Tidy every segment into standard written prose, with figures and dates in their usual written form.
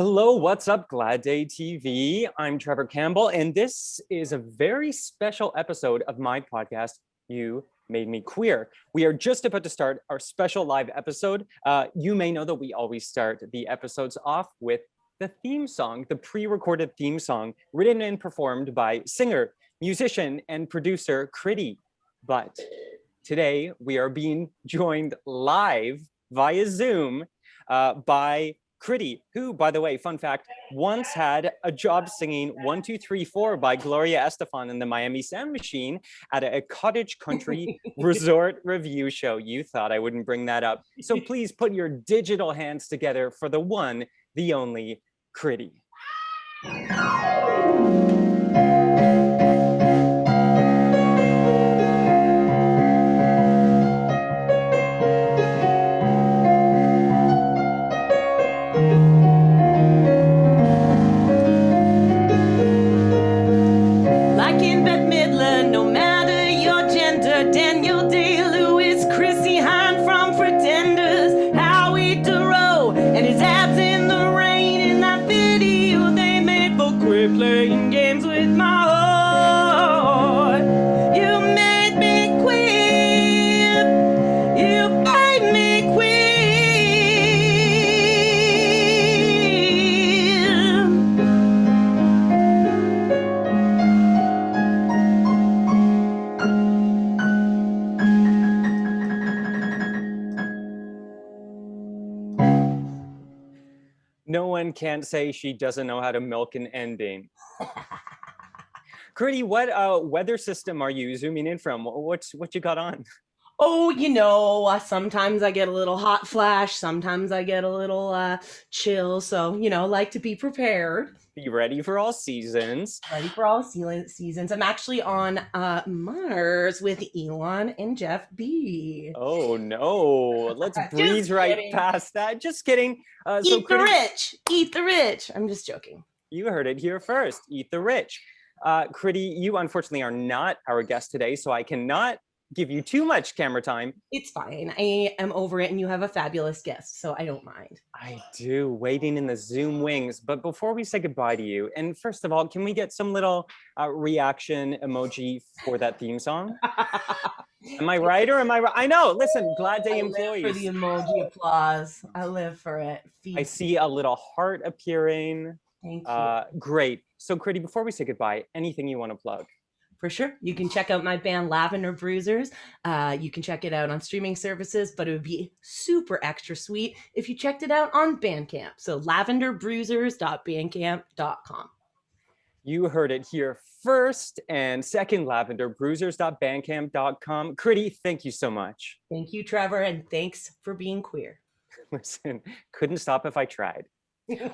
Hello, what's up, Glad Day TV? I'm Trevor Campbell, and this is a very special episode of my podcast, You Made Me Queer. We are just about to start our special live episode. You may know that we always start the episodes off with the theme song, the pre-recorded theme song, written and performed by singer, musician, and producer Critty. But today we are being joined live via Zoom by Critty, who, by the way, fun fact, once had a job singing 1, 2, 3, 4 by Gloria Estefan and the Miami Sound Machine at a cottage country resort review show. You thought I wouldn't bring that up. So please put your digital hands together for the one, the only Critty. Playing games with my heart. You made me queer. You made me queer. No one can say she doesn't know how to milk an ending. Critty, what weather system are you zooming in from? What you got on? Oh, sometimes I get a little hot flash. Sometimes I get a little chill. So, like to be prepared. Be ready for all seasons. Ready for all seasons. I'm actually on Mars with Elon and Jeff B. Oh, no. Let's breeze right past that. Just kidding. Eat the rich. Eat the rich. I'm just joking. You heard it here first. Eat the rich. Critty, you unfortunately are not our guest today, so I cannot give you too much camera time. It's fine. I am over it, and you have a fabulous guest, so I don't mind. I do, waiting in the Zoom wings. But before we say goodbye to you, and first of all, can we get some little reaction emoji for that theme song? Am I right or am I right? I know. Listen, Glad Day employees. I live for the emoji applause. I live for it. I see a little heart appearing. Thank you. Great. So, Critty, before we say goodbye, anything you want to plug? For sure. You can check out my band Lavender Bruisers. You can check it out on streaming services, but it would be super extra sweet if you checked it out on Bandcamp. So lavenderbruisers.bandcamp.com. You heard it here first, and second, lavenderbruisers.bandcamp.com. Critty, thank you so much. Thank you, Trevor, and thanks for being queer. Listen, couldn't stop if I tried.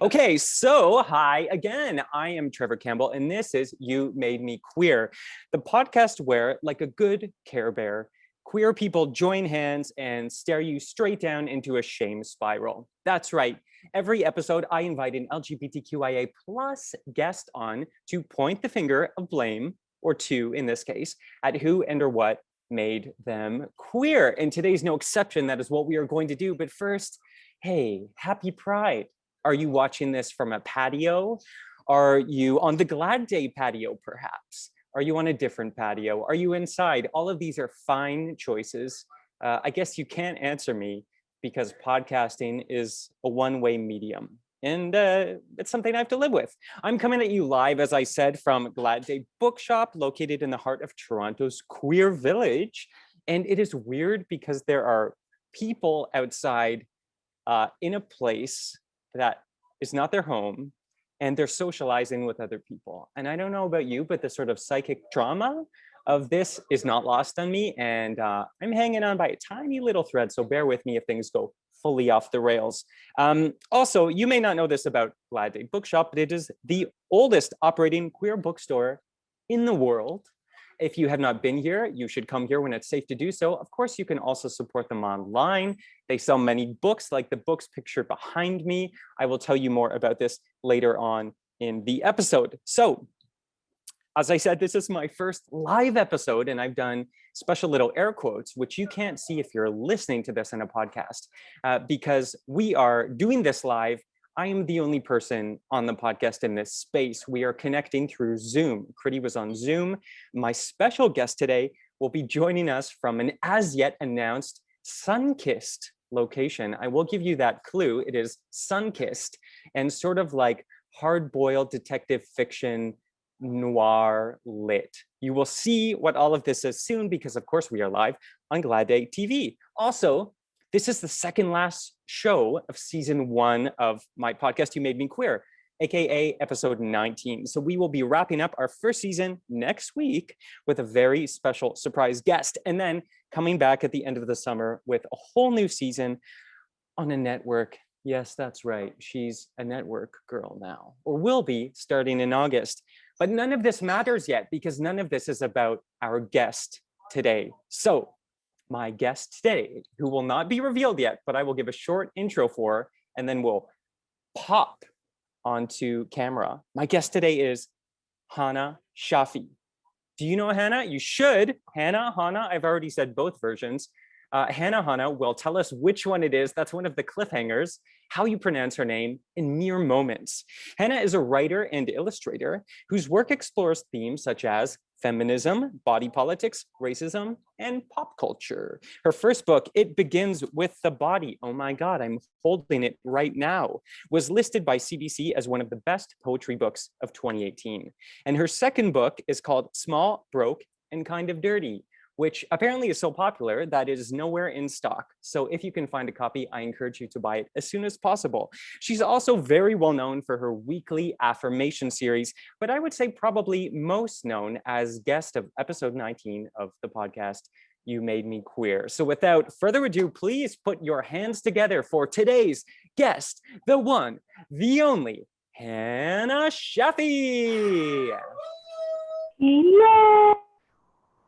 Okay, so hi again. I am Trevor Campbell, and this is You Made Me Queer, the podcast where, like a good Care Bear, queer people join hands and stare you straight down into a shame spiral. That's right. Every episode, I invite an LGBTQIA plus guest on to point the finger of blame, or two in this case, at who and or what made them queer. And today's no exception. That is what we are going to do. But first, hey, happy Pride. Are you watching this from a patio? Are you on the Glad Day patio, perhaps? Are you on a different patio? Are you inside? All of these are fine choices. I guess you can't answer me because podcasting is a one-way medium. And it's something I have to live with. I'm coming at you live, as I said, from Glad Day Bookshop, located in the heart of Toronto's queer village. And it is weird because there are people outside in a place that is not their home, and they're socializing with other people. And I don't know about you, but the sort of psychic drama of this is not lost on me, and I'm hanging on by a tiny little thread, so bear with me if things go fully off the rails. Also, you may not know this about Glad Day Bookshop, but it is the oldest operating queer bookstore in the world. If you have not been here, you should come here when it's safe to do so. Of course, you can also support them online. They sell many books, like the books pictured behind me. I will tell you more about this later on in the episode. So, as I said, this is my first live episode, and I've done special little air quotes, which you can't see if you're listening to this in a podcast, because we are doing this live I am the only person on the podcast in this space. We are connecting through Zoom. Critty was on Zoom. My special guest today will be joining us from an as yet announced sun-kissed location. I will give you that clue. It is sun-kissed and sort of like hard-boiled detective fiction noir lit. You will see what all of this is soon because of course we are live on Glad Day TV. Also, this is the second last show of season 1 of my podcast, You Made Me Queer, aka episode 19. So we will be wrapping up our first season next week with a very special surprise guest, and then coming back at the end of the summer with a whole new season on a network. Yes, that's right. She's a network girl now, or will be starting in August. But none of this matters yet because none of this is about our guest today. So my guest today, who will not be revealed yet, but I will give a short intro for, and then we'll pop onto camera. My guest today is Hana Shafi. Do you know Hana? You should. Hana, I've already said both versions. Hana will tell us which one it is. That's one of the cliffhangers, how you pronounce her name in mere moments. Hana is a writer and illustrator whose work explores themes such as feminism, body politics, racism, and pop culture. Her first book, It Begins with the Body, oh my God, I'm holding it right now, was listed by CBC as one of the best poetry books of 2018. And her second book is called Small, Broke, and Kind of Dirty, which apparently is so popular that it is nowhere in stock. So if you can find a copy, I encourage you to buy it as soon as possible. She's also very well known for her weekly affirmation series, but I would say probably most known as guest of episode 19 of the podcast, You Made Me Queer. So without further ado, please put your hands together for today's guest, the one, the only, Hana Shafi. Yeah.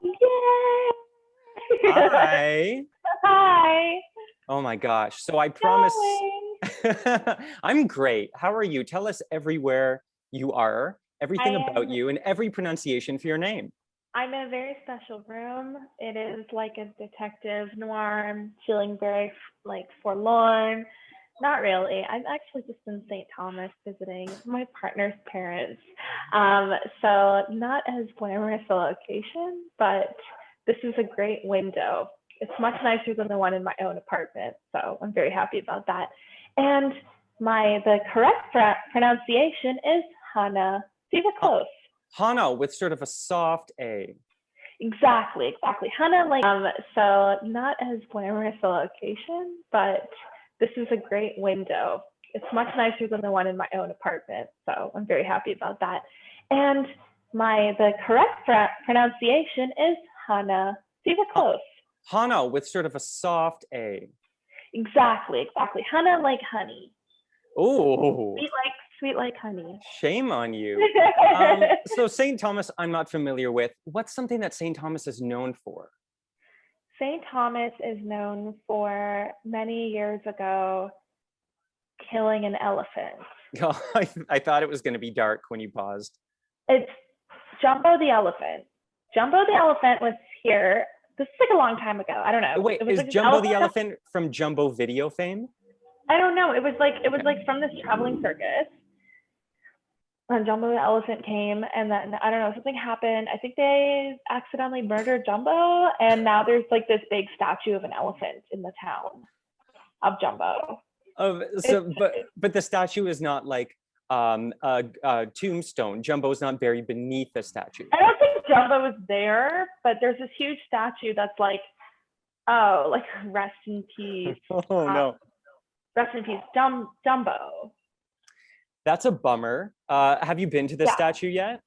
Yay! Hi. Hi. Oh my gosh. So I promise I'm great. How are you? Tell us everywhere you are, everything about you, and every pronunciation for your name. I'm in a very special room. It is like a detective noir. I'm feeling very forlorn. Not really. I'm actually just in St. Thomas visiting my partner's parents. So not as glamorous a location, but this is a great window. It's much nicer than the one in my own apartment. So I'm very happy about that. And the correct pronunciation is Hana. See, we're close. Hana with sort of a soft A. Exactly. Hana, so not as glamorous a location, but this is a great window. It's much nicer than the one in my own apartment. So I'm very happy about that. And the correct pronunciation is Hana. See, we're close. Hana with sort of a soft A. Exactly. Hana like honey. Oh. Sweet like honey. Shame on you. So St. Thomas, I'm not familiar with. What's something that St. Thomas is known for? St. Thomas is known for many years ago killing an elephant. Oh, I thought it was going to be dark when you paused. It's Jumbo the elephant. Jumbo the elephant was here. This is like a long time ago. I don't know. Wait, is Jumbo the elephant from Jumbo video fame? I don't know. It was like from this traveling circus. And Jumbo the elephant came, and then I don't know, something happened. I think they accidentally murdered Jumbo, and now there's like this big statue of an elephant in the town of Jumbo. But the statue is not like a tombstone. Jumbo's not buried beneath the statue. I don't think Jumbo was there, but there's this huge statue that's like rest in peace. Oh no. Rest in peace, Jumbo. That's a bummer. Have you been to the statue yet?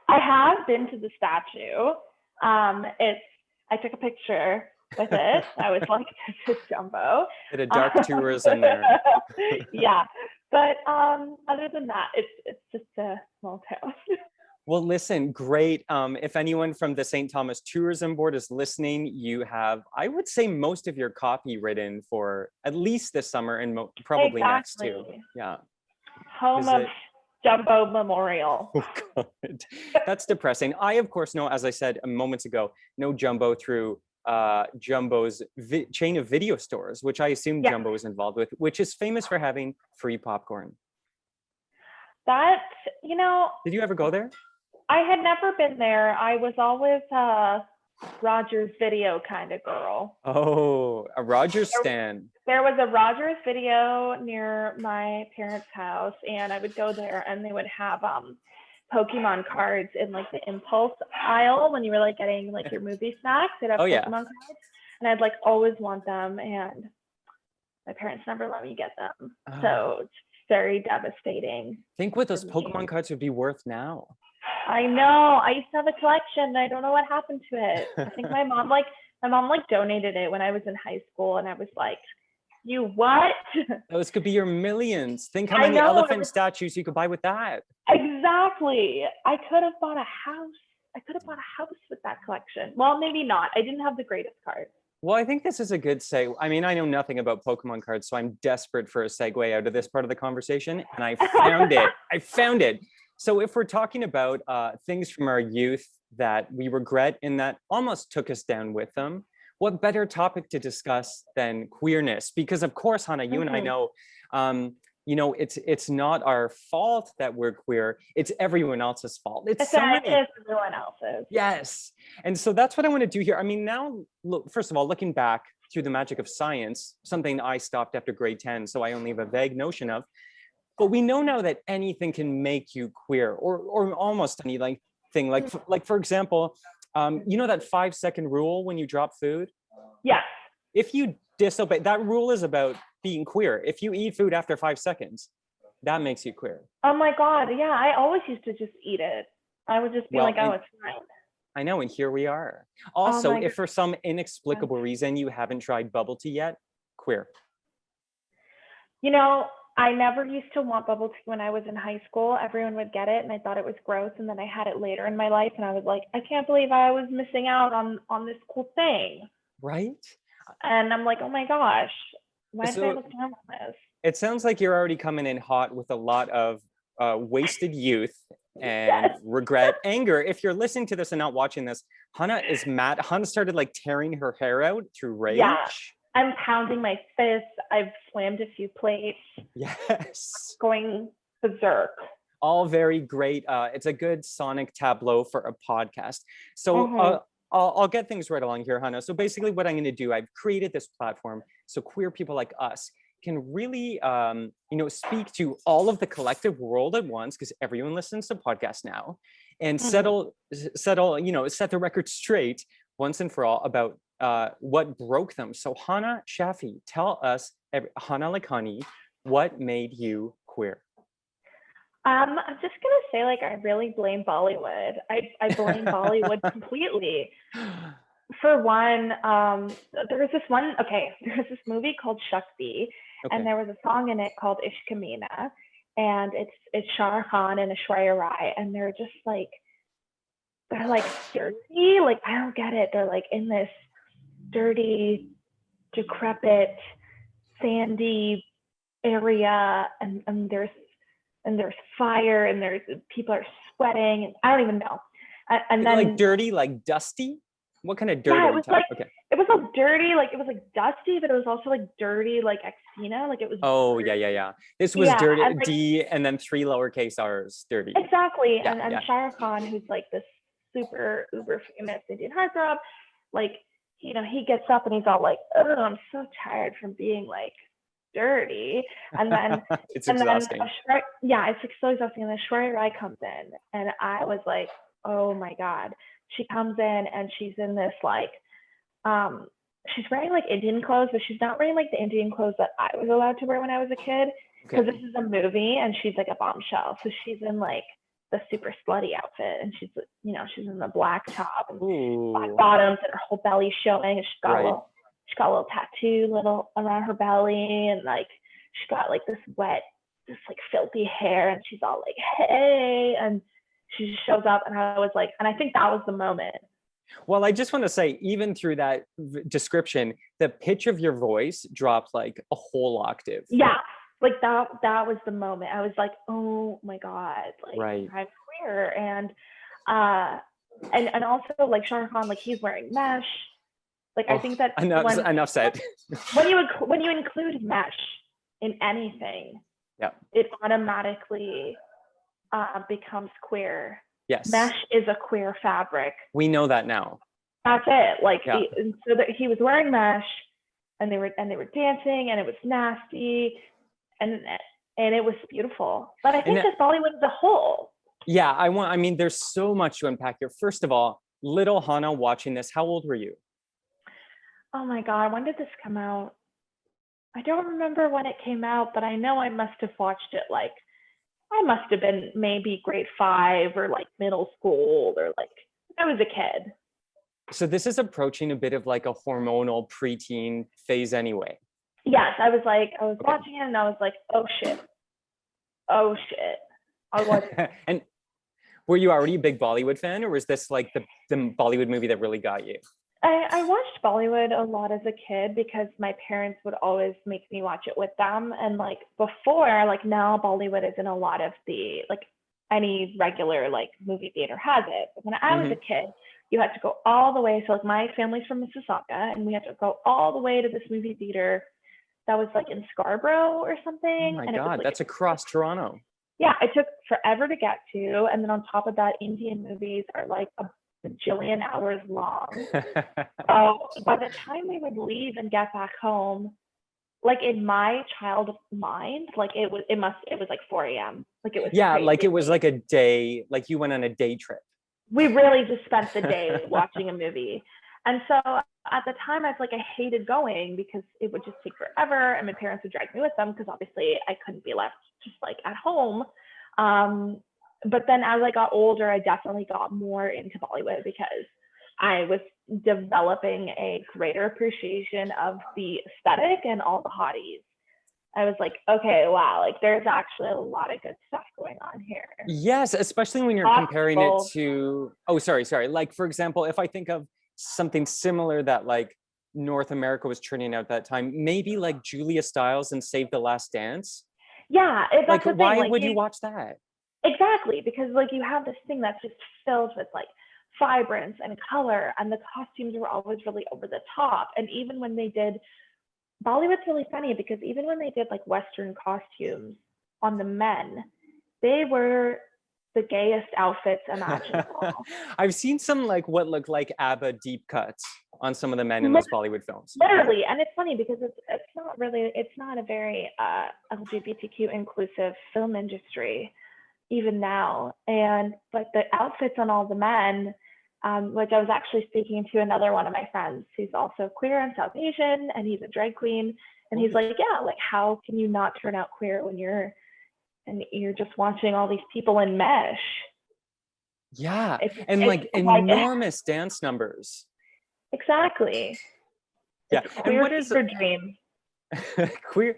I have been to the statue. I took a picture with it. I was like, this is Jumbo. Did a dark tourism there. Yeah, but other than that, it's just a small town. Well, listen, great. If anyone from the St. Thomas Tourism Board is listening, you have, I would say, most of your copy written for at least this summer and probably next too. Yeah. Home of Jumbo Memorial. Oh God, that's depressing. I, of course, know, as I said moments ago, know Jumbo through Jumbo's chain of video stores, which I assume Yeah. Jumbo is involved with, which is famous for having free popcorn. That, Did you ever go there? I had never been there. I was always a Rogers Video kind of girl. Oh, a Rogers stand. There was a Rogers Video near my parents' house, and I would go there, and they would have Pokemon cards in like the impulse aisle when you were like getting like your movie snacks. They'd have Pokemon cards, and I'd like always want them, and my parents never let me get them. So it's very devastating. Think what those Pokemon cards would be worth now. I know. I used to have a collection. I don't know what happened to it. I think my mom donated it when I was in high school, and I was like, "You what?" Those could be your millions. Think how many elephant statues you could buy with that. Exactly. I could have bought a house. I could have bought a house with that collection. Well, maybe not. I didn't have the greatest cards. Well, I think this is a good segue. I mean, I know nothing about Pokemon cards, so I'm desperate for a segue out of this part of the conversation, and I found it. I found it. So if we're talking about things from our youth that we regret and that almost took us down with them, what better topic to discuss than queerness? Because of course, Hana, you and I know, it's not our fault that we're queer. It's everyone else's fault. It's everyone else's. Yes. And so that's what I want to do here. I mean, now, look, first of all, looking back through the magic of science, something I stopped after grade 10, so I only have a vague notion of. But we know now that anything can make you queer, or almost anything. Like for example, that 5-second rule when you drop food? Yes. If you disobey, that rule is about being queer. If you eat food after 5 seconds, that makes you queer. Oh my God, yeah, I always used to just eat it. I would just be it's fine. I know, and here we are. Also, if for some inexplicable reason you haven't tried bubble tea yet, queer. I never used to want bubble tea when I was in high school. Everyone would get it, and I thought it was gross. And then I had it later in my life, and I was like, I can't believe I was missing out on this cool thing. Right? And I'm like, oh my gosh, why did I look down on this? It sounds like you're already coming in hot with a lot of wasted youth and regret, anger. If you're listening to this and not watching this, Hana is mad. Hana started like tearing her hair out through rage. Yeah. I'm pounding my fists. I've slammed a few plates. Yes. Going berserk. All very great. It's a good sonic tableau for a podcast. So I'll get things right along here, Hana. So basically what I'm going to do, I've created this platform so queer people like us can really, speak to all of the collective world at once, because everyone listens to podcasts now, and set the record straight once and for all about what broke them. So Hana Shafi, tell us, Hana like honey, what made you queer? I'm just gonna say, I really blame Bollywood. I blame Bollywood completely. For one, there's this movie called Shakti, and there was a song in it called Ishq Meena, and it's Shah Rukh Khan and Aishwarya Rai, and they're just they're dirty. I don't get it. They're in this dirty, decrepit, sandy area, and there's fire, and there's people are sweating, and I don't even know. And then dirty, dusty. What kind of dirty? Yeah, it was it was dirty, it was dusty, but it was also dirty, Xena, it was. Oh yeah. This was dirty, D, and then 3 lowercase R's, dirty. Exactly, and Shah Rukh Khan, who's this super uber famous Indian heartthrob, he gets up and he's all oh, I'm so tired from being dirty, and then it's exhausting. It's so exhausting. And then Aishwarya Rai comes in, and I was like, oh my God. She comes in and she's in this she's wearing Indian clothes, but she's not wearing the Indian clothes that I was allowed to wear when I was a kid, because this is a movie and she's a bombshell. So she's in the super slutty outfit, and she's in the black top and black bottoms, and her whole belly's showing, and she's got a little tattoo around her belly, and she's got this filthy hair, and she's all hey, and she just shows up, and I was and I think that was the moment. Well, I just want to say, even through that description, the pitch of your voice dropped a whole octave. Yeah, that was the moment. I was oh my God, I'm queer, and also Shah Rukh Khan, he's wearing mesh, Like, I think that enough said. when you include mesh in anything, Yeah. it automatically becomes queer. Yes. Mesh is a queer fabric. We know that now. That's it. Like, Yeah. so that he was wearing mesh, and they were dancing, and it was nasty, and it was beautiful. But I think just Bollywood as a whole. Yeah, I mean, there's so much to unpack here. First of all, little Hana watching this, how old were you? Oh my God, when did this come out? I don't remember when it came out, but I know I must have watched it like, I must have been maybe grade 5 or like middle school, or like I was a kid. So this is approaching a bit of like a hormonal preteen phase anyway. Yes, I was watching it and I was like, oh shit. I was like, and were you already a big Bollywood fan, or was this like the Bollywood movie that really got you? I watched Bollywood a lot as a kid because my parents would always make me watch it with them. And like before, like now Bollywood is in a lot of the, like any regular like movie theater has it. But when I was a kid, you had to go all the way. So like my family's from Mississauga, and we had to go all the way to this movie theater that was like in Scarborough or something. Oh my and God, it was, like, that's across Toronto. Yeah, it took forever to get to. And then on top of that, Indian movies are like a bajillion hours long. So by the time we would leave and get back home, like in my child mind, like it was like 4 a.m. Like it was crazy. Like it was like a day, like you went on a day trip. We really just spent the day watching a movie. And so at the time, I was like, I hated going because it would just take forever, and my parents would drag me with them because obviously I couldn't be left just like at home. But then as I got older, I definitely got more into Bollywood because I was developing a greater appreciation of the aesthetic and all the hotties. I was like, okay, wow, like there's actually a lot of good stuff going on here. Yes, especially when you're comparing it to, sorry. Like, for example, if I think of something similar that like North America was churning out that time, maybe like Julia Stiles and Save the Last Dance. Yeah, that's like, the thing. why would you watch that? Exactly, because like you have this thing that's just filled with like vibrance and color, and the costumes were always really over the top. And even when they did, Bollywood's really funny because even when they did like Western costumes on the men, they were the gayest outfits imaginable. I've seen some like what look like ABBA deep cuts on some of the men in those Bollywood films. Literally, and it's funny because it's not a very LGBTQ inclusive film industry even now. But the outfits on all the men, which I was actually speaking to another one of my friends who's also queer and South Asian, and he's a drag queen, and he's like, yeah, like how can you not turn out queer when you're just watching all these people in mesh? Yeah, it's like enormous dance numbers. Exactly. Yeah, and what is your dream? Queer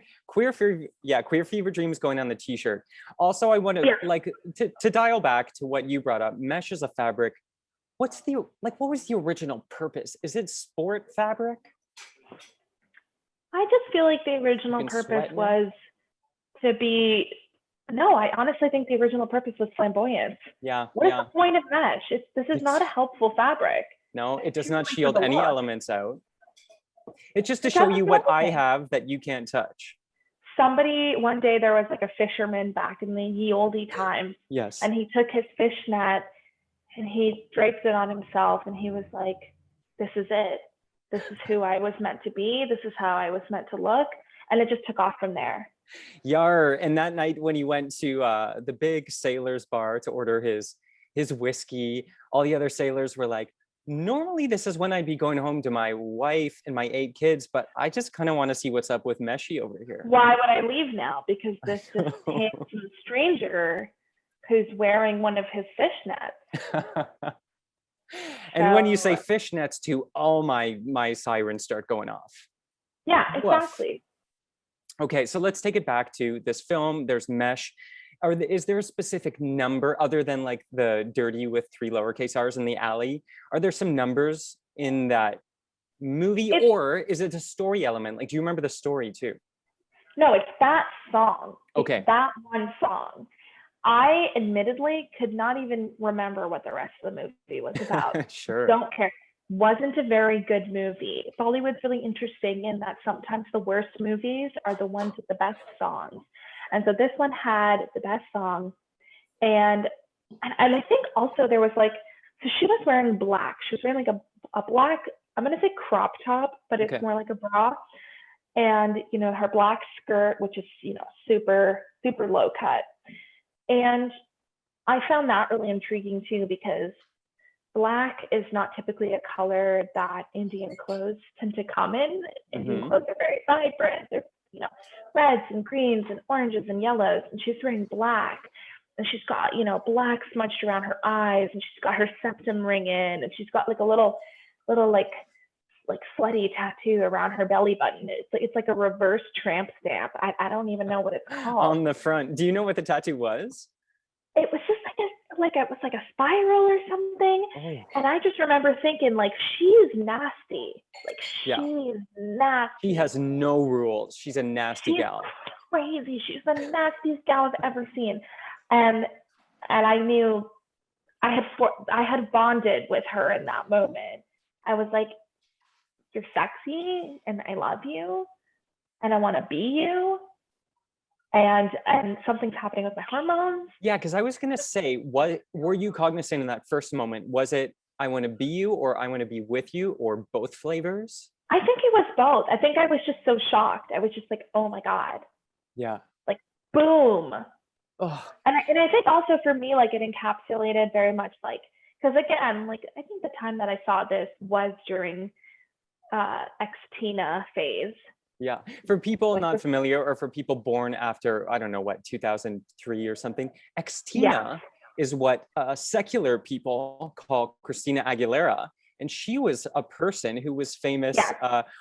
fever dreams going on the t-shirt. Also, I want to to dial back to what you brought up. Mesh is a fabric. What was the original purpose? Is it sport fabric? I just feel like the original purpose was to be. No, I honestly think the original purpose was flamboyance. Yeah. What is the point of mesh? This is not a helpful fabric. No, it does not shield any elements out. It's just to show you what I have that you can't touch. One day there was like a fisherman back in the ye olde times. Yes. And he took his fish net and he draped it on himself, and he was like, this is it. This is who I was meant to be. This is how I was meant to look. And it just took off from there. Yar. And that night when he went to the big sailor's bar to order his whiskey, all the other sailors were like, normally this is when I'd be going home to my wife and my 8 kids, but I just kind of want to see what's up with Meshi over here. Why would I leave now? Because this handsome stranger who's wearing one of his fishnets. And when you say fishnets too, all my sirens start going off. Yeah, exactly. Okay, so let's take it back to this film. There's mesh. Is there a specific number other than like the dirty with 3 lowercase r's in the alley? Are there some numbers in that movie, or is it a story element? Like, do you remember the story too? No, it's that song. Okay. It's that one song. I admittedly could not even remember what the rest of the movie was about. Sure. Don't care. wasn't a very good movie. Bollywood's really interesting in that sometimes the worst movies are the ones with the best songs. And so this one had the best song. And I think also there was like, so she was wearing black. She was wearing like a black, I'm going to say crop top, but it's more like a bra. And, you know, her black skirt, which is, you know, super, super low cut. And I found that really intriguing too, because black is not typically a color that Indian clothes tend to come in. Indian clothes are very vibrant. They're, you know, reds and greens and oranges and yellows. And she's wearing black. And she's got, you know, black smudged around her eyes, and she's got her septum ring in, and she's got like a little like slutty tattoo around her belly button. It's like a reverse tramp stamp. I don't even know what it's called. On the front. Do you know what the tattoo was? It was just it was like a spiral or something. Oh. And I just remember thinking, like, she's nasty. Like, she's nasty. She has no rules. She's a nasty gal. Crazy. She's the nastiest gal I've ever seen. And I knew I had bonded with her in that moment. I was like, you're sexy and I love you and I want to be you. And something's happening with my hormones. Yeah, because I was going to say, what were you cognizant in that first moment? Was it, I want to be you, or I want to be with you, or both flavors? I think it was both. I think I was just so shocked. I was just like, oh my God. Yeah. Like, boom. Oh. And I think also for me, like, it encapsulated very much, like, because again, like, I think the time that I saw this was during ex-Tina phase. Yeah. For people not familiar, or for people born after, I don't know what, 2003 or something, ex-Tina is what secular people call Christina Aguilera. And she was a person who was famous.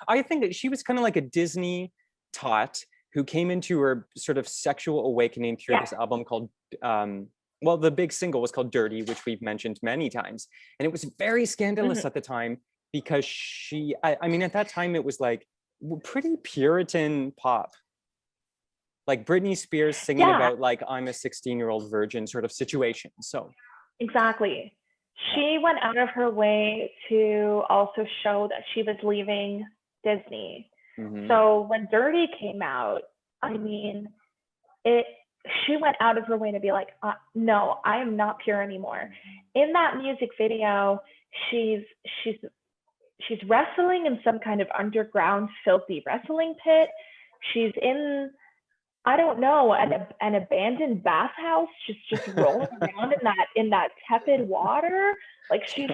I think that she was kind of like a Disney tot who came into her sort of sexual awakening through this album called, well, the big single was called Dirty, which we've mentioned many times. And it was very scandalous at the time, because I mean, at that time, it was like pretty Puritan pop. Like Britney Spears singing about like, I'm a 16-year-old virgin sort of situation. So exactly. She went out of her way to also show that she was leaving Disney. So when Dirty came out, I mean, she went out of her way to be like, no, I am not pure anymore. In that music video, she's wrestling in some kind of underground filthy wrestling pit. She's in, I don't know, an abandoned bathhouse, just rolling around in that tepid water. Like she's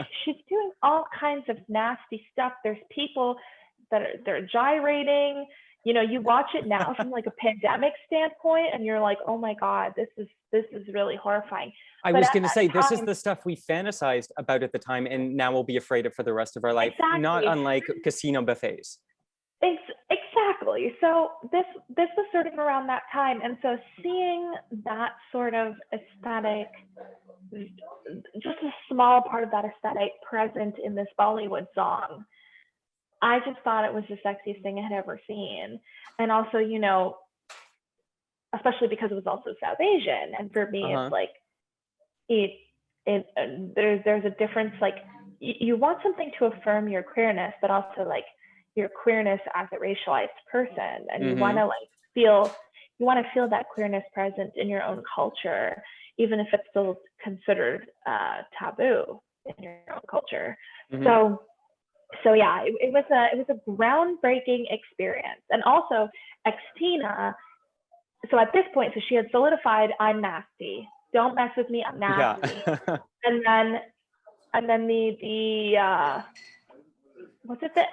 doing all kinds of nasty stuff. There's people they're gyrating. You know, you watch it now from like a pandemic standpoint, and you're like, oh my God, this is really horrifying. I was going to say, this is the stuff we fantasized about at the time, and now we'll be afraid of for the rest of our life. Exactly. Not unlike casino buffets. Exactly. So this was sort of around that time, and so seeing that sort of aesthetic, just a small part of that aesthetic present in this Bollywood song, I just thought it was the sexiest thing I had ever seen. And also, you know, especially because it was also South Asian, and for me, it's like there's a difference. Like you want something to affirm your queerness, but also like your queerness as a racialized person, and you want to feel that queerness present in your own culture, even if it's still considered taboo in your own culture. So yeah, it was a groundbreaking experience. And also ex-Tina, so at this point, so she had solidified, I'm nasty. Don't mess with me, I'm nasty. Yeah. and then the what's it, the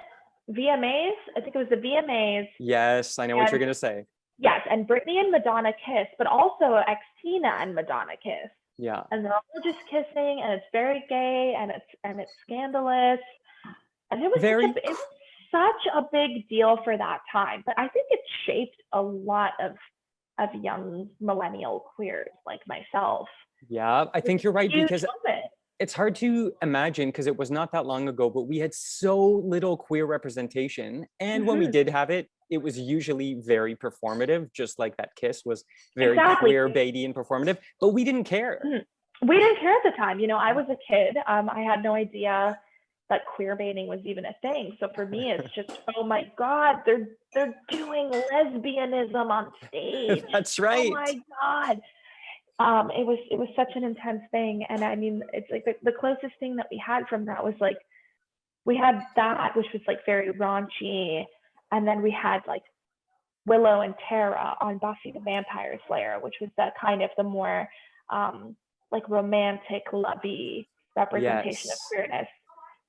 VMAs? I think it was the VMAs. Yes, I know what you're gonna say. Yes, and Britney and Madonna kiss, but also ex-Tina and Madonna kiss. Yeah. And they're all just kissing, and it's very gay, and it's scandalous. And it was such a big deal for that time. But I think it shaped a lot of young millennial queers like myself. Yeah, I think you're right, because it's hard to imagine, because it was not that long ago, but we had so little queer representation. And when we did have it, it was usually very performative, just like that kiss was very queer, baity, and performative. But we didn't care. We didn't care at the time. You know, I was a kid. I had no idea that queer baiting was even a thing. So for me, it's just, oh my God, they're doing lesbianism on stage. That's Oh right. my God. It was such an intense thing. And I mean, it's like the closest thing that we had from that was like, we had that, which was like very raunchy. And then we had like Willow and Tara on Buffy the Vampire Slayer, which was that kind of the more like romantic, lovey representation of Yes. queerness,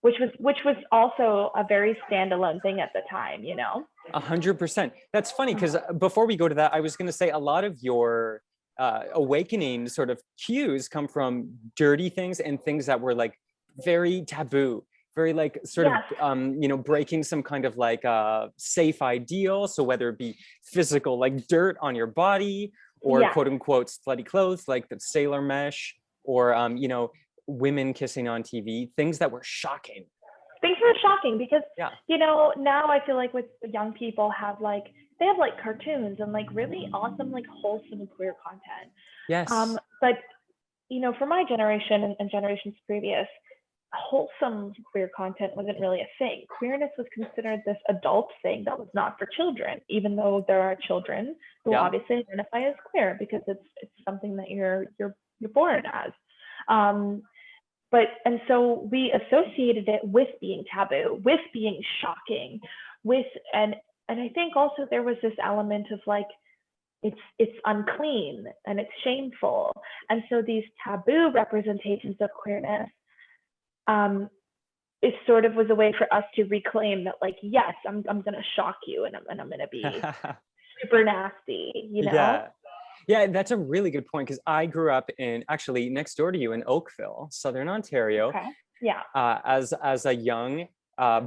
which was also a very standalone thing at the time, you know? 100%. That's funny because before we go to that, I was going to say a lot of your awakening sort of cues come from dirty things and things that were like very taboo, very like sort of breaking some kind of like safe ideal. So whether it be physical, like dirt on your body, or quote unquote slutty clothes like the sailor mesh, or women kissing on TV, things that were shocking. Things were shocking because now I feel like with young people they have like cartoons and like really awesome, like wholesome queer content. Yes. But for my generation and generations previous, wholesome queer content wasn't really a thing. Queerness was considered this adult thing that was not for children, even though there are children who obviously identify as queer because it's something that you're born as. And so we associated it with being taboo, with being shocking, and I think also there was this element of like, it's unclean and it's shameful. And so these taboo representations of queerness, it sort of was a way for us to reclaim that, like, yes, I'm gonna shock you and I'm gonna be super nasty, Yeah, that's a really good point because I grew up actually next door to you in Oakville, Southern Ontario. Okay. Yeah. As a young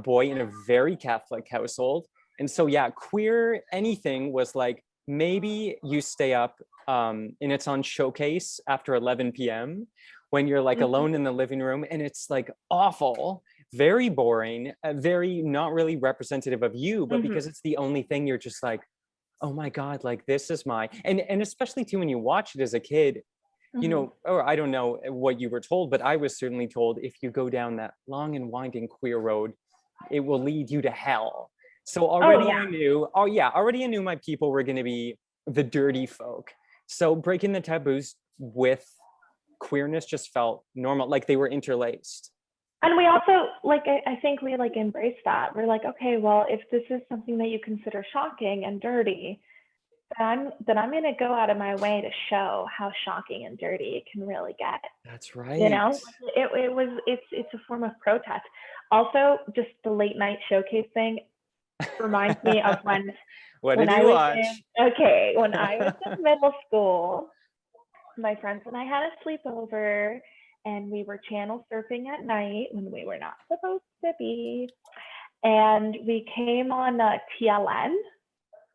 boy in a very Catholic household, and so queer anything was like maybe you stay up and it's on showcase after 11 p.m. when you're like alone in the living room, and it's like awful, very boring, very not really representative of you, but because it's the only thing, you're just like, oh my God, like this is and especially too when you watch it as a kid, or I don't know what you were told, but I was certainly told if you go down that long and winding queer road, it will lead you to hell. So already I knew my people were going to be the dirty folk. So breaking the taboos with queerness just felt normal, like they were interlaced. And we also I think we embrace that. We're like, okay, well, if this is something that you consider shocking and dirty, then I'm going to go out of my way to show how shocking and dirty it can really get. That's right. It's a form of protest. Also, just the late night showcase thing reminds me of when I was in middle school, my friends and I had a sleepover and we were channel surfing at night when we were not supposed to be. And we came on TLN.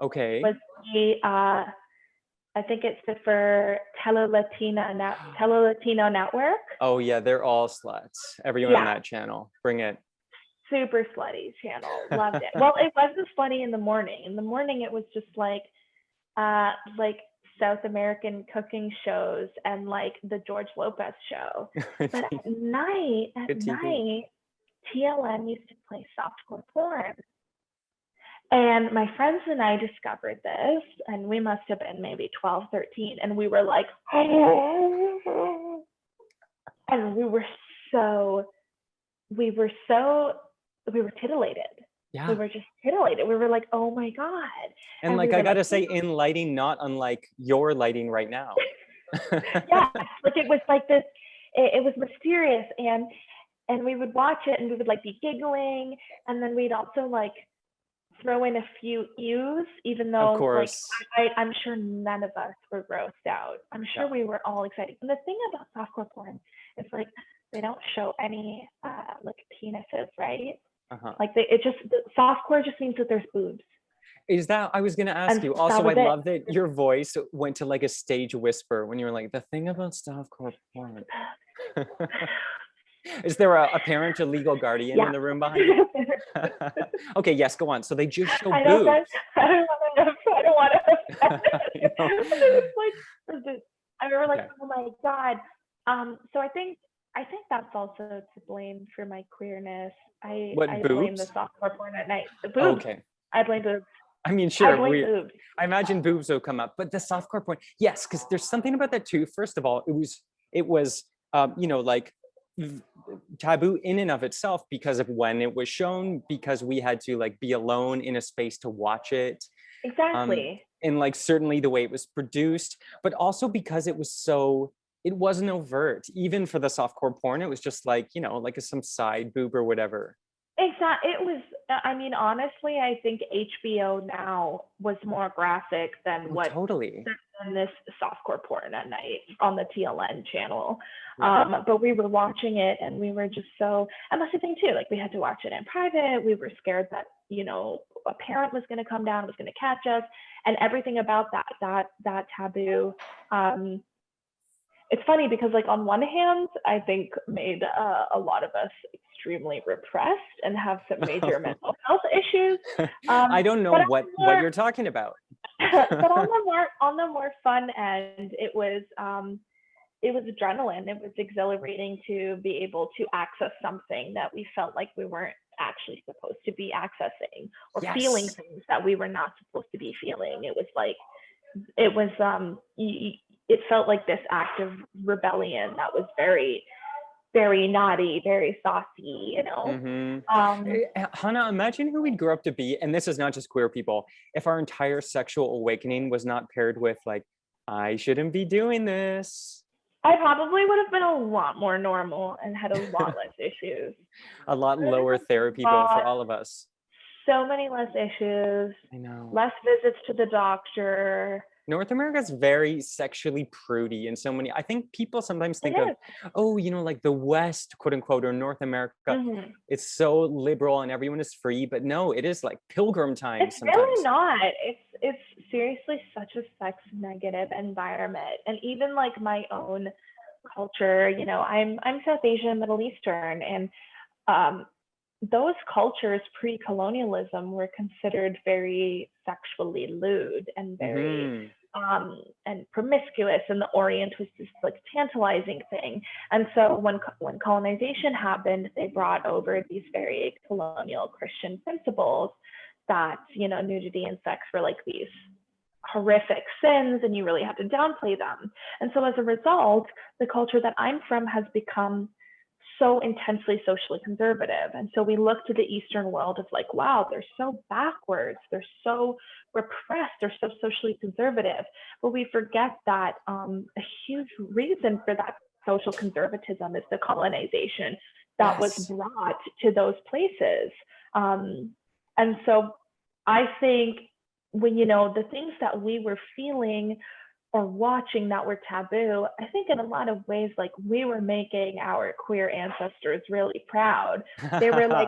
Okay. Was the, I think it stood for Latino Network. Oh yeah, they're all sluts. Everyone on that channel. Bring it. Super slutty channel. Loved it. Well, it wasn't slutty in the morning. In the morning, it was just like South American cooking shows and like the George Lopez show. But at night, TLN used to play softcore porn. And my friends and I discovered this, and we must have been maybe 12, 13, and we were like, oh. And we were titillated. Yeah. We were just titillated. We were like, oh my God. And like, I gotta say, in lighting, not unlike your lighting right now. Yeah, like it was like this, it was mysterious, and we would watch it and we would like be giggling, and then we'd also like throw in a few ews, even though of course. Like I'm sure none of us were grossed out. I'm sure we were all excited. And the thing about softcore porn is like they don't show any like penises, right? Like softcore just means that there's boobs. Is that, I was going to ask you also, I love that your voice went to like a stage whisper when you were like, the thing about softcore porn. Is there a parent or legal guardian in the room behind you? Okay, yes, go on. So they just show boobs. I don't want to. I remember like, oh my God. So I think I think that's also to blame for my queerness. What, I blame the boobs? softcore porn at night. The boobs. Okay. I blame boobs. I mean, I sure, blame boobs. I imagine boobs will come up, but the softcore porn, yes, because there's something about that too. First of all, it was, you know, like taboo in and of itself because of when it was shown, because we had to like be alone in a space to watch it. Exactly. And like certainly the way it was produced, but also because it wasn't overt, even for the softcore porn. It was just like, you know, like some side boob or whatever. Exactly. It was, I mean, honestly, I think HBO now was more graphic than Oh, what totally. than this softcore porn at night on the TLN channel. Yeah. But we were watching it and we were just so, and that's the thing too, like we had to watch it in private. We were scared that, you know, a parent was going to come down, was going to catch us, and everything about that taboo. It's funny because like on one hand, I think made a lot of us extremely repressed and have some major mental health issues. I don't know what you're talking about. But on the more fun end, it was adrenaline. It was exhilarating to be able to access something that we felt like we weren't actually supposed to be accessing, or feeling Yes. things that we were not supposed to be feeling. It was like, it was it felt like this act of rebellion that was very, very naughty, very saucy, you know. Hana, imagine who we'd grow up to be, and this is not just queer people, if our entire sexual awakening was not paired with like, I shouldn't be doing this. I probably would have been a lot more normal and had a lot less issues. A lot lower therapy bill for all of us. So many less issues. I know. Less visits to the doctor. North America is very sexually prudy in so many. I think people sometimes think of, oh, you know, like the West, quote unquote, or North America. It's so liberal and everyone is free, but no, it is like pilgrim time. It's sometimes. really not. It's seriously such a sex negative environment, and even like my own culture. You know, I'm South Asian, Middle Eastern, and those cultures pre-colonialism were considered very sexually lewd and very and promiscuous, and the Orient was this like tantalizing thing. And so when colonization happened, they brought over these very colonial Christian principles that, you know, nudity and sex were like these horrific sins and you really have to downplay them. And so as a result, the culture that I'm from has become so intensely socially conservative. And so we look to the Eastern world of like, wow, they're so backwards, they're so repressed, they're so socially conservative. But we forget that a huge reason for that social conservatism is the colonization that was brought to those places. And so I think when, you know, the things that we were feeling or watching that were taboo, I think in a lot of ways, like we were making our queer ancestors really proud. They were like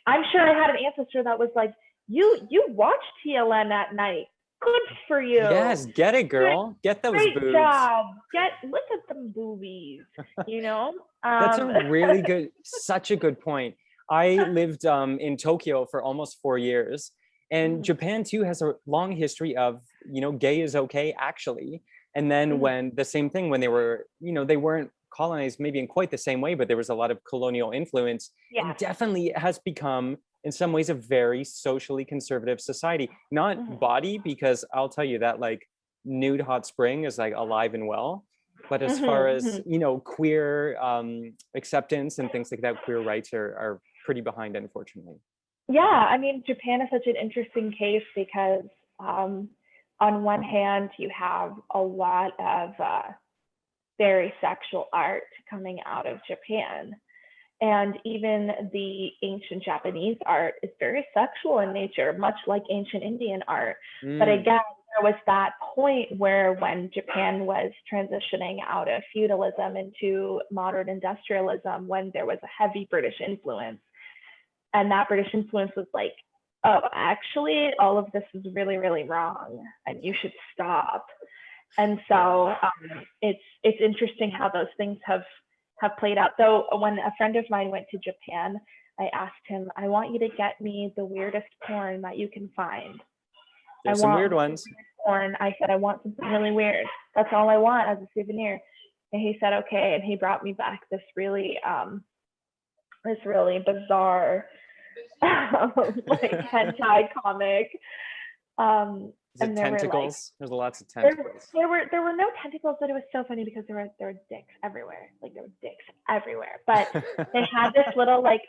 I'm sure I had an ancestor that was like, you watch TLN at night. Good for you. Yes, get it, girl. Get those Great boobs. job. Look at them boobies, you know? That's a really good, such a good point. I lived in Tokyo for almost 4 years. And Japan too has a long history of, you know, gay is okay, actually. And then when the same thing, when they were, you know, they weren't colonized maybe in quite the same way, but there was a lot of colonial influence. It definitely has become, in some ways, a very socially conservative society. Not body, because I'll tell you that like nude hot spring is like alive and well. But as far as, you know, queer acceptance and things like that, queer rights are pretty behind, unfortunately. Yeah, I mean, Japan is such an interesting case because on one hand, you have a lot of very sexual art coming out of Japan. And even the ancient Japanese art is very sexual in nature, much like ancient Indian art. But again, there was that point where when Japan was transitioning out of feudalism into modern industrialism, when there was a heavy British influence, and that British influence was like, oh, actually, all of this is really, really wrong, and you should stop. And so it's interesting how those things have played out. So when a friend of mine went to Japan, I asked him, I want you to get me the weirdest porn that you can find. There's some weird ones. Porn. I said, I want something really weird. That's all I want as a souvenir. And he said, okay. And he brought me back this really bizarre like hentai comic. Is it And there tentacles? were like, There's lots of tentacles. there were no tentacles, but it was so funny because there were dicks everywhere. Like there were dicks everywhere. But they had this little like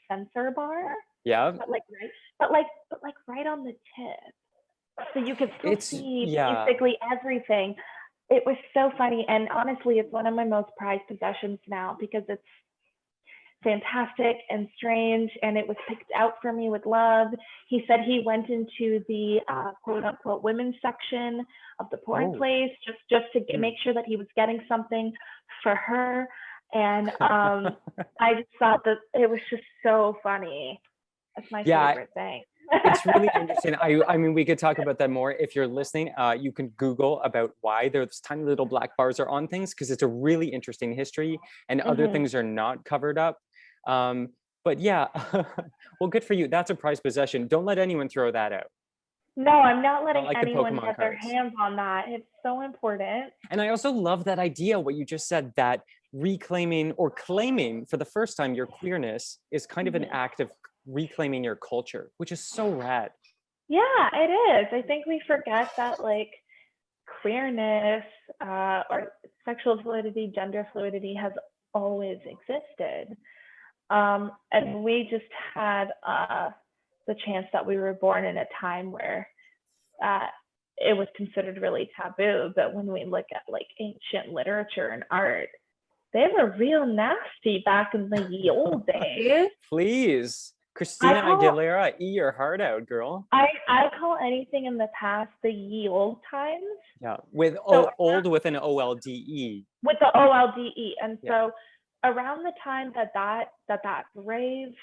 sensor bar. Yeah. But right on the tip. So you could still see basically everything. It was so funny. And honestly, it's one of my most prized possessions now because it's fantastic and strange, and it was picked out for me with love. He said he went into the quote unquote women's section of the porn place just to make sure that he was getting something for her. And I just thought that it was just so funny. That's my favorite thing. It's really interesting. I mean, we could talk about that more. If you're listening, you can Google about why those tiny little black bars are on things, because it's a really interesting history and other things are not covered up. But yeah, well, good for you. That's a prized possession. Don't let anyone throw that out. No, I'm not letting like anyone get their hands on that. It's so important. And I also love that idea, what you just said, that reclaiming or claiming for the first time your queerness is kind of an act of reclaiming your culture, which is so rad. Yeah, it is. I think we forget that like queerness or sexual fluidity, gender fluidity has always existed. And we just had the chance that we were born in a time where it was considered really taboo. But when we look at like ancient literature and art, they were real nasty back in the ye old days. Please. Christina Aguilera, eat your heart out, girl. I call anything in the past the ye old times. Yeah, with old with an OLDE. With the OLDE. And so around the time that brave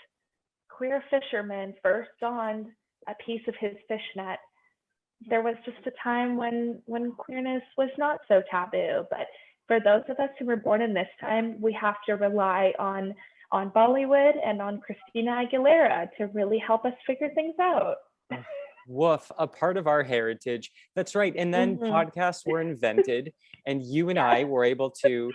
queer fisherman first donned a piece of his fishnet, there was just a time when queerness was not so taboo. But for those of us who were born in this time, we have to rely on Bollywood and on Christina Aguilera to really help us figure things out. Woof, a part of our heritage. That's right. And then podcasts were invented, and you and I were able to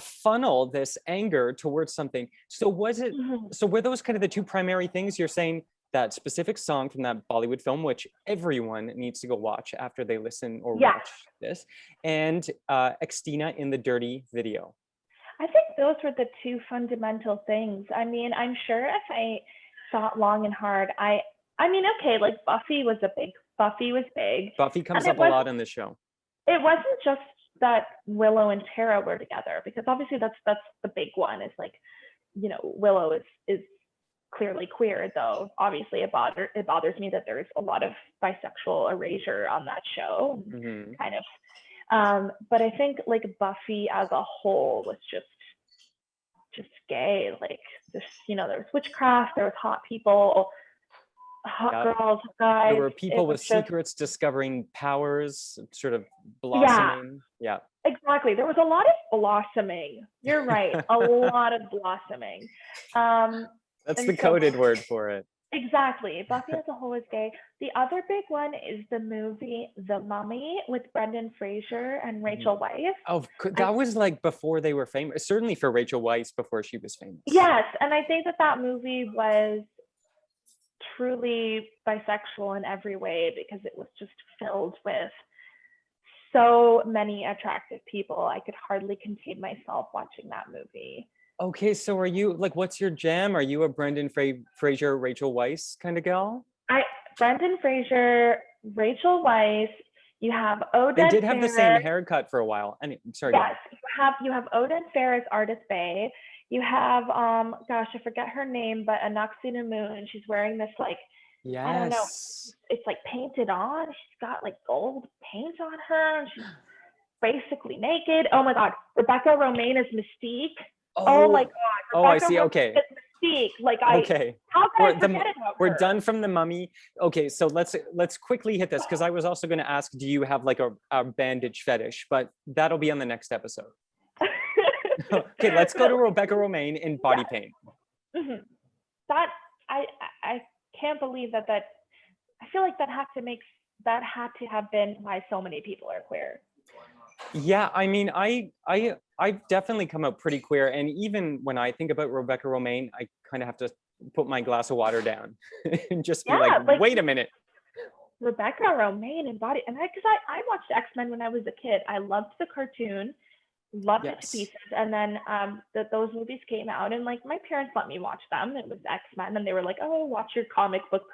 funnel this anger towards something. So was it, so were those kind of the two primary things? You're saying that specific song from that Bollywood film, which everyone needs to go watch after they listen or watch this, and Xtina in the Dirty video. I think those were the two fundamental things. I mean, I'm sure if I thought long and hard, I mean, okay, like Buffy was big. Buffy comes up a lot in the show. It wasn't just that Willow and Tara were together, because obviously that's the big one. Is like, you know, Willow is clearly queer, though obviously it bothers me that there's a lot of bisexual erasure on that show, kind of. But I think like Buffy as a whole was just gay. Like there's, you know, there was witchcraft, there was hot people, hot girls, guys. There were people with secrets discovering powers, sort of blossoming. Yeah. Exactly. There was a lot of blossoming. You're right. A lot of blossoming. That's the coded word for it. Exactly. Buffy as a whole is gay. The other big one is the movie The Mummy with Brendan Fraser and Rachel Weisz. Oh, that was like before they were famous. Certainly for Rachel Weisz before she was famous. Yes, and I think that movie was truly bisexual in every way, because it was just filled with so many attractive people. I could hardly contain myself watching that movie. Okay, so are you like, what's your jam? Are you a Brendan Fraser, Rachel Weisz kind of gal? Brendan Fraser, Rachel Weisz. You have Oded. They did have the same haircut for a while. Sorry. Yes, you have Oded Fair as Artist Bay. You have gosh, I forget her name, but Anaxi Moon. She's wearing this like, I don't know, it's like painted on. She's got like gold paint on her, and she's basically naked. Oh my God, Rebecca Romaine is Mystique. Oh my God. Oh, I see. Okay. Mystique. Like okay. How could I forget about her? We're done from The Mummy. Okay, so let's quickly hit this, because I was also going to ask, do you have like a bandage fetish? But that'll be on the next episode. Okay, let's go to Rebecca Romaine in body paint. That I can't believe that I feel like that had to have been why so many people are queer. Yeah, I mean, I've definitely come out pretty queer, and even when I think about Rebecca Romaine, I kind of have to put my glass of water down and just be like, Yeah, like wait a minute. Rebecca Romaine embodied, and because I watched X-Men when I was a kid. I loved the cartoon, loved it to Yes. pieces, and then those movies came out, and like my parents let me watch them. It was X-Men, and they were like, "Oh, watch your comic book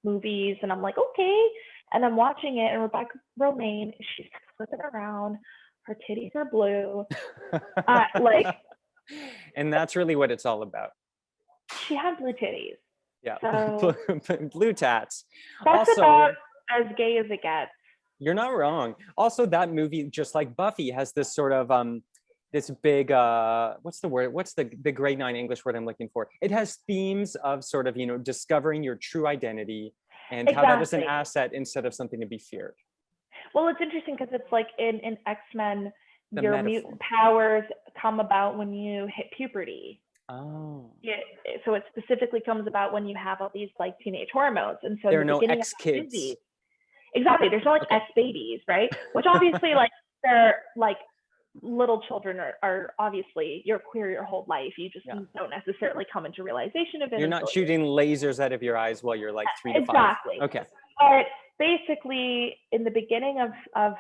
movies," and I'm like, "Okay." And I'm watching it, and Rebecca Romaine, she's flipping around, her titties are blue, like And that's really what it's all about. she had blue titties. Yeah, So blue tats. that's Also, about as gay as it gets. you're not wrong. Also, that movie, just like Buffy, has this sort of this big what's the word? What's the grade 9 English word I'm looking for? It has themes of sort of, discovering your true identity and how that is an Exactly. asset instead of something to be feared. Well, it's interesting because it's like in X-Men, The your metaphor. mutant powers come about when you hit puberty. Oh. Yeah, so it specifically comes about when you have all these like teenage hormones, and so There are in the no beginning X of that kids. movie, exactly, there's no like Okay. S babies, right? Which obviously like they're like little children are obviously you're queer your whole life. You just Yeah. don't necessarily come into realization of it. You're not shooting lasers out of your eyes while you're like 3 to 5. Exactly. Okay. But basically, in the beginning of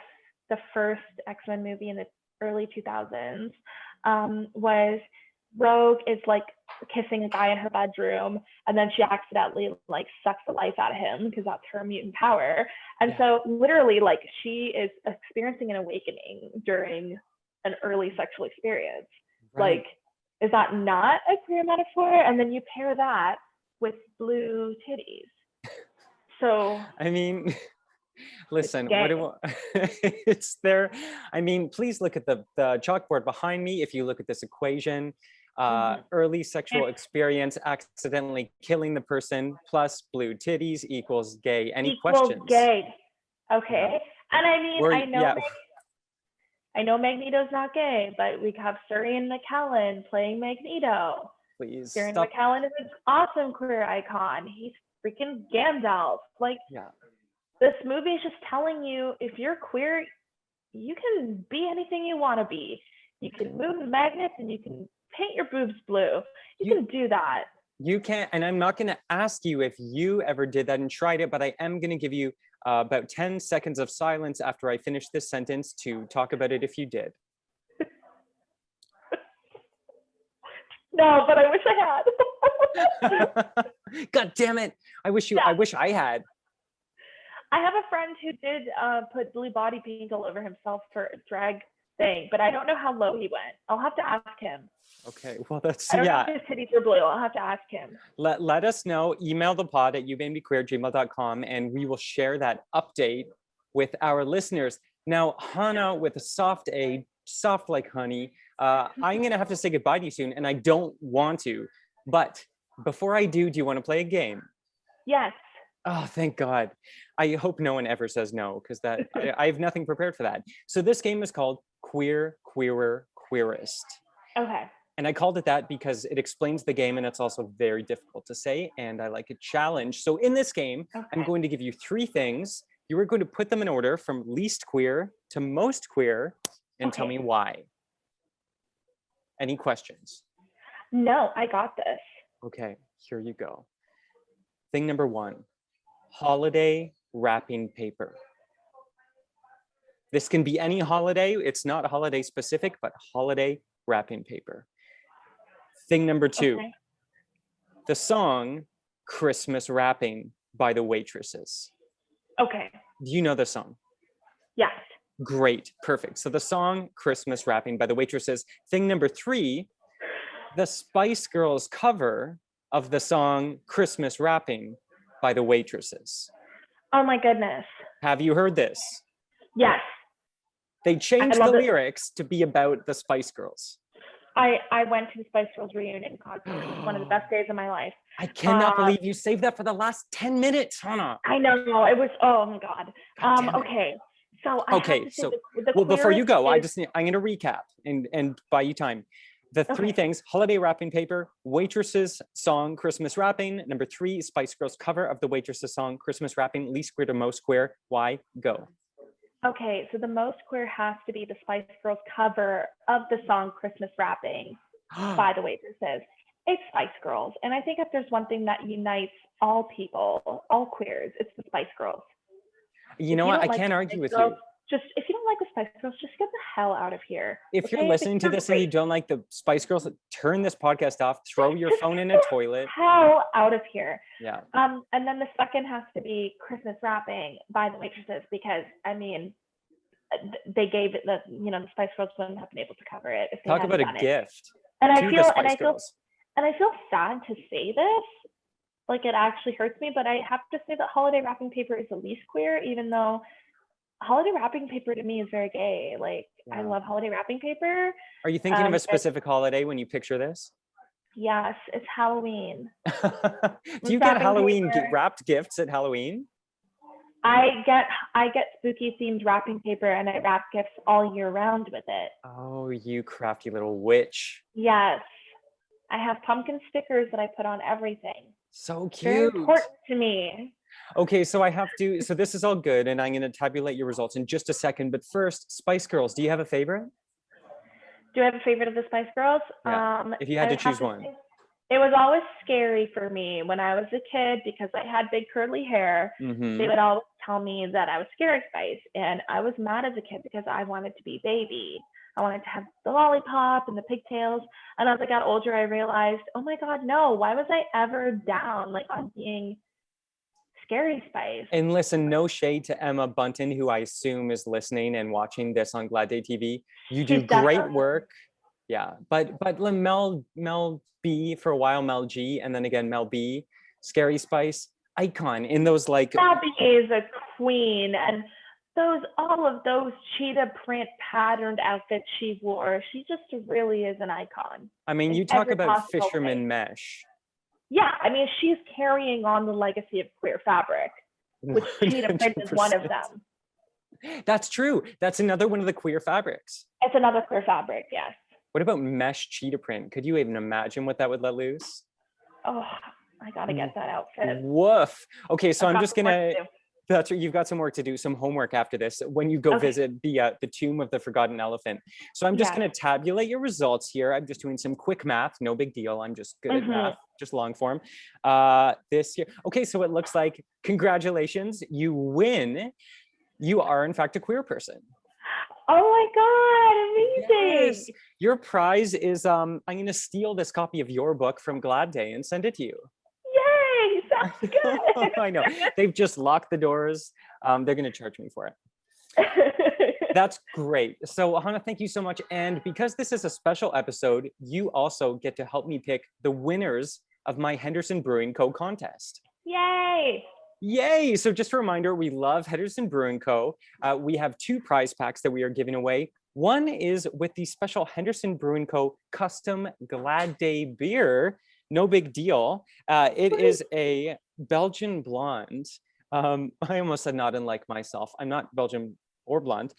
the first X-Men movie in the early 2000s, was Rogue is like kissing a guy in her bedroom, and then she accidentally like sucks the life out of him because that's her mutant power. And Yeah. so literally, like she is experiencing an awakening during an early sexual experience. Right. Like, is that not a queer metaphor? And then you pair that with blue titties. So I mean, listen, what gay. do it's there? I mean, please look at the chalkboard behind me. If you look at this equation, early sexual experience, accidentally killing the person, plus blue titties equals gay. Any equals questions? gay. Okay. And I mean, I know Magneto's not gay, but we have Surian McKellen playing Magneto. Please Surian stop. McKellen is an awesome queer icon. He's freaking Gandalf. Like, Yeah. this movie is just telling you if you're queer, you can be anything you want to be. You can move magnets and you can paint your boobs blue. You can do that. You can't, and I'm not going to ask you if you ever did that and tried it, but I am going to give you about 10 seconds of silence after I finish this sentence to talk about it if you did. No, but I wish I had. God damn it. I wish I had. I have a friend who did put blue body paint all over himself for a drag thing, but I don't know how low he went. I'll have to ask him. Okay, well that's, I don't know if his titties are blue. I'll have to ask him. Let us know. Email the pod at youmademequeer@gmail.com and we will share that update with our listeners. Now, Hana with a soft A, soft like honey, I'm going to have to say goodbye to you soon, and I don't want to. But before I do you want to play a game? Yes. Oh, thank God. I hope no one ever says no, because that I have nothing prepared for that. So this game is called Queer, Queerer, Queerest. Okay. And I called it that because it explains the game and it's also very difficult to say, and I like a challenge. So in this game, I'm going to give you 3 things. You are going to put them in order from least queer to most queer and tell me why. Any questions? No, I got this. Okay, here you go. Thing number 1, holiday wrapping paper. This can be any holiday. It's not holiday specific, but holiday wrapping paper. Thing number 2, the song Christmas Wrapping by the Waitresses. Okay. Do you know the song? Yes. Great, perfect. So the song Christmas Wrapping by the Waitresses. Thing number 3, the Spice Girls cover of the song Christmas Wrapping by the Waitresses. Oh my goodness. Have you heard this? Yes. They changed the lyrics to be about the Spice Girls. I went to the Spice Girls reunion concert. It was one of the best days of my life. I cannot believe you saved that for the last 10 minutes, Hana. I know. It was, oh my God. Okay. So I okay, so well, before you go, I'm going to recap and buy you time. The 3 things: holiday wrapping paper, Waitresses song Christmas Wrapping. Number 3, Spice Girls cover of the Waitresses song Christmas Wrapping. Least queer to most queer. Why? Go. Okay, so the most queer has to be the Spice Girls cover of the song Christmas Wrapping by the waitresses. It's Spice Girls. And I think if there's one thing that unites all people, all queers, it's the Spice Girls. You If know you what? don't I like can't the argue Spice with Girls, you. just if you don't like the Spice Girls, just get the hell out of here. If you're Okay? listening to They're this and you great. don't like the Spice Girls, turn this podcast off, throw your Just phone in a get the toilet. hell out of here. Yeah. And then the second has to be Christmas Wrapping by the waitresses, because I mean, they gave it the Spice Girls wouldn't have been able to cover it if they Talk hadn't about a done it. gift And I to the feel Spice Girls. and I feel sad to say this, like it actually hurts me, but I have to say that holiday wrapping paper is the least queer, even though holiday wrapping paper to me is very gay. Like I Yeah. love holiday wrapping paper. Are you thinking of a And specific holiday when you picture this? yes, it's Halloween. Do you get Wrapping Halloween paper. wrapped gifts at Halloween? I get spooky themed wrapping paper, and I wrap gifts all year round with it. Oh, you crafty little witch. Yes, I have pumpkin stickers that I put on everything. So Very cute. important to me. Okay, so so this is all good, and I'm going to tabulate your results in just a second. But first, Spice Girls, do you have a favorite? Do I have a favorite of the Spice Girls? Yeah, if you had to I would have choose one. say it was always scary for me when I was a kid because I had big curly hair. Mm-hmm. They would always tell me that I was Scary Spice, and I was mad as a kid because I wanted to be Baby. I wanted to have the lollipop and the pigtails. And as I got older, I realized, oh my God, no, why was I ever down like on being Scary Spice? And listen, no shade to Emma Bunton, who I assume is listening and watching this on Glad Day TV. You do She's great definitely- work. Yeah, but Mel B for a while, Mel G, and then again Mel B, Scary Spice, icon in those like. Abby is a queen, and all of those cheetah print patterned outfits she wore, she just really is an icon. I mean, in you talk every about possible way. fisherman mesh. Yeah, I mean, she's carrying on the legacy of queer fabric, which cheetah print is one of 100%. them. That's true. That's another one of the queer fabrics. It's another queer fabric, yes. What about mesh cheetah print? Could you even imagine what that would let loose? Oh, I gotta get that outfit. Woof. Okay, so I've I'm got just some work gonna. to do. That's right. You've got some work to do, some homework after this when you go Okay. visit the tomb of the forgotten elephant. So I'm just Yeah. going to tabulate your results here. I'm just doing some quick math. No big deal. I'm just good at math, just long form. This year. Okay, so it looks like congratulations. You win. You are in fact a queer person. Oh my God, amazing. Yes. Your prize is I'm going to steal this copy of your book from Glad Day and send it to you. Yay, sounds good. I know. They've just locked the doors. They're going to charge me for it. That's great. So Hana, thank you so much. And because this is a special episode, you also get to help me pick the winners of my Henderson Brewing Co. contest. Yay. Yay! So just a reminder, we love Henderson Brewing Co. We have 2 prize packs that we are giving away. One is with the special Henderson Brewing Co. custom Glad Day beer. No big deal. It is a Belgian blonde. I almost said not unlike myself. I'm not Belgian or blonde.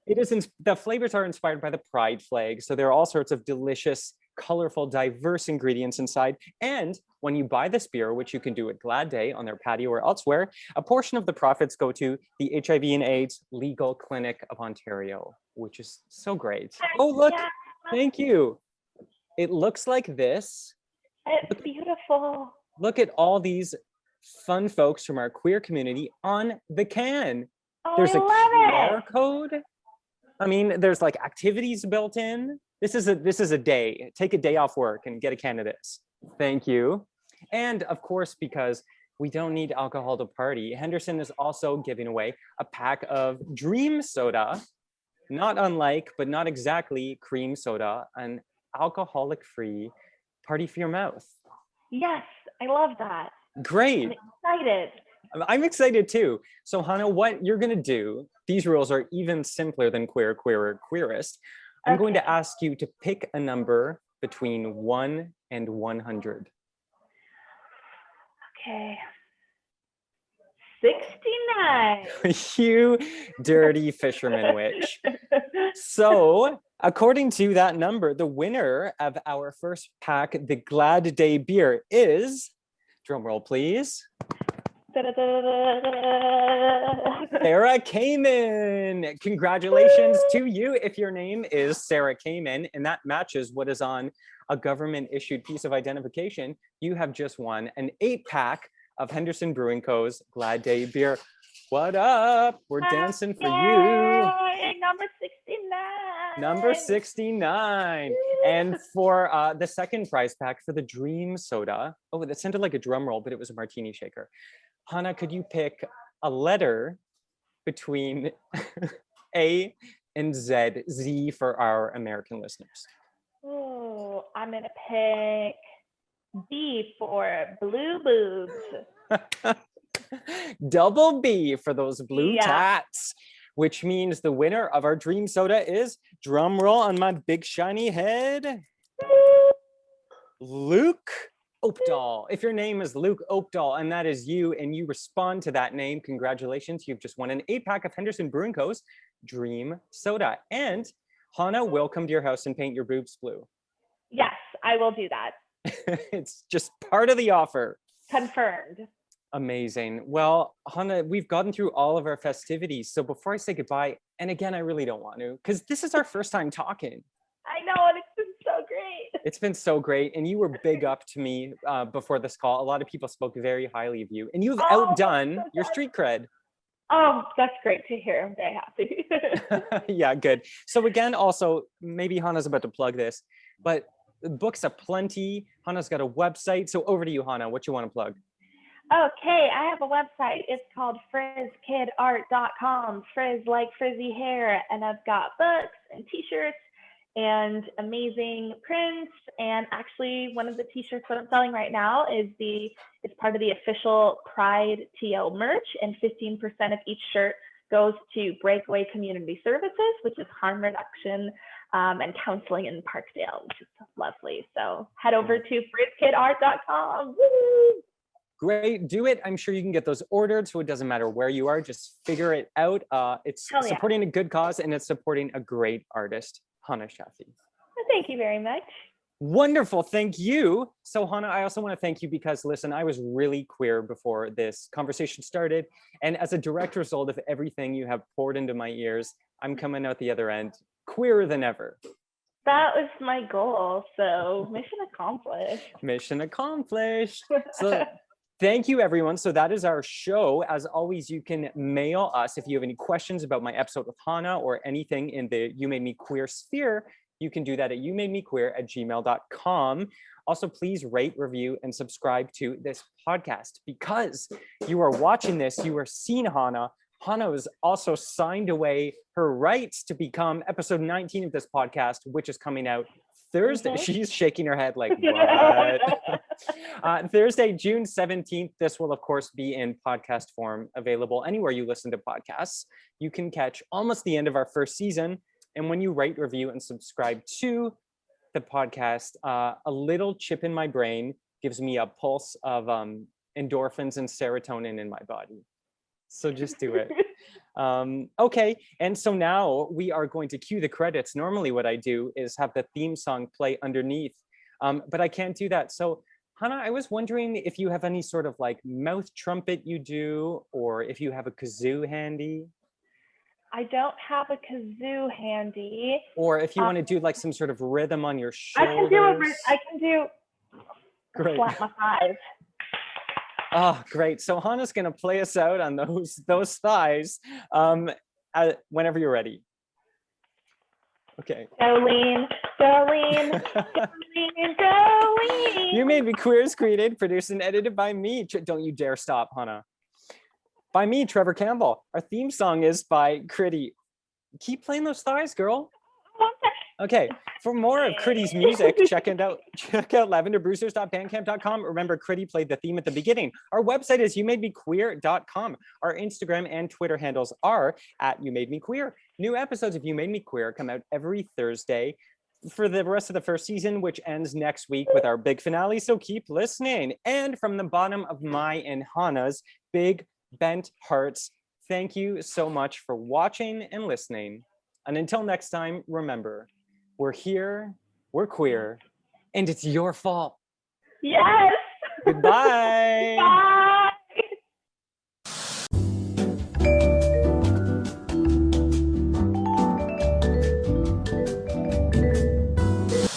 It is the flavors are inspired by the pride flag. So there are all sorts of delicious, colorful, diverse ingredients inside. And when you buy this beer, which you can do at Glad Day on their patio or elsewhere, a portion of the profits go to the HIV and AIDS Legal Clinic of Ontario, which is so great. Oh, look, Yeah. thank you. It looks like this. It's beautiful. Look at all these fun folks from our queer community on the can. Oh, There's I a love QR it. code. I mean, there's like activities built in. This is a day. Take a day off work and get a can of this. Thank you. And of course, because we don't need alcohol to party, Henderson is also giving away a pack of Dream Soda, not unlike, but not exactly cream soda, an alcoholic-free party for your mouth. Yes, I love that. Great. I'm excited. I'm excited too. So Hana, what you're gonna do, these rules are even simpler than queer, queerer, queerest. I'm going to Okay. ask you to pick a number between 1 and 100. Okay. 69. You dirty fisherman witch. So, according to that number, the winner of our first pack, the Glad Day beer, is, drum roll please, Sarah Kamen. Congratulations to you if your name is Sarah Kamen, and that matches what is on a government-issued piece of identification. You have just won an 8-pack of Henderson Brewing Co.'s Glad Day beer. What up? We're dancing for you. Yay, number 69. Number 69. And for the second prize pack for the Dream Soda. Oh, that sounded like a drum roll, but it was a martini shaker. Hana, could you pick a letter between A and Z, Z for our American listeners? Oh, I'm gonna pick B for blue boobs. Double B for those blue tats, which means the winner of our Dream Soda is, drum roll on my big shiny head, Luke Opdahl. If your name is Luke Opdahl and that is you and you respond to that name, congratulations, you've just won an 8-pack of Henderson Brewing Co.'s Dream Soda. And Hana will come to your house and paint your boobs blue. Yes, I will do that. It's just part of the offer. Confirmed. Amazing. Well, Hana, we've gotten through all of our festivities. So before I say goodbye, and again, I really don't want to, because this is our first time talking. I know, and it's been so great. It's been so great. And you were big up to me before this call. A lot of people spoke very highly of you, and you've outdone your street cred. Oh, that's great to hear. I'm very happy. Yeah, good. So again, also, maybe Hana's about to plug this, but books aplenty. Hana's got a website. So over to you, Hana. What you want to plug? Okay, I have a website. It's called frizzkidart.com. Frizz like frizzy hair. And I've got books and t-shirts and amazing prints. And actually one of the t-shirts that I'm selling right now is it's part of the official Pride TL merch, and 15% of each shirt goes to Breakaway Community Services, which is harm reduction and counseling in Parkdale, which is lovely. So head over to frizzkidart.com. Woo! Great, do it. I'm sure you can get those ordered, so it doesn't matter where you are, just figure it out. It's supporting a good cause, and it's supporting a great artist, Hana Shafi. Thank you very much. Wonderful, thank you. So Hana, I also want to thank you because, listen, I was really queer before this conversation started, and as a direct result of everything you have poured into my ears, I'm coming out the other end queerer than ever. That was my goal, so mission accomplished. Mission accomplished. So thank you, everyone. So that is our show. As always, you can mail us if you have any questions about my episode with Hana or anything in the You Made Me Queer sphere. You can do that at youmademequeer@gmail.com. Also, please rate, review, and subscribe to this podcast. Because you are watching this, you are seeing Hana. Hana has also signed away her rights to become episode 19 of this podcast, which is coming out Thursday. She's shaking her head like, what? Thursday, June 17th. This will, of course, be in podcast form, available anywhere you listen to podcasts. You can catch almost the end of our first season. And when you rate, review, and subscribe to the podcast, a little chip in my brain gives me a pulse of endorphins and serotonin in my body. So just do it. Okay, and so now we are going to cue the credits. Normally what I do is have the theme song play underneath, but I can't do that. So Hana, I was wondering if you have any sort of like mouth trumpet you do, or if you have a kazoo handy. I don't have a kazoo handy. Or if you want to do like some sort of rhythm on your shoulders. I can do Great. Slap my thighs. Oh, great. So Hana's going to play us out on those thighs whenever you're ready. Okay. Jolene, Jolene, Jolene, Jolene. You Made Me Queer is created, produced, and edited by me. Don't you dare stop, Hana. By me, Trevor Campbell. Our theme song is by Critty. Keep playing those thighs, girl. Okay, for more of Critty's music, check out lavenderbruisers.bandcamp.com. Remember, Critty played the theme at the beginning. Our website is youmademequeer.com. Our Instagram and Twitter handles are @youmademequeer. New episodes of You Made Me Queer come out every Thursday for the rest of the first season, which ends next week with our big finale, so keep listening. And from the bottom of my and Hana's big bent hearts, thank you so much for watching and listening. And until next time, remember, we're here, we're queer, and it's your fault. Yes. Goodbye. Bye.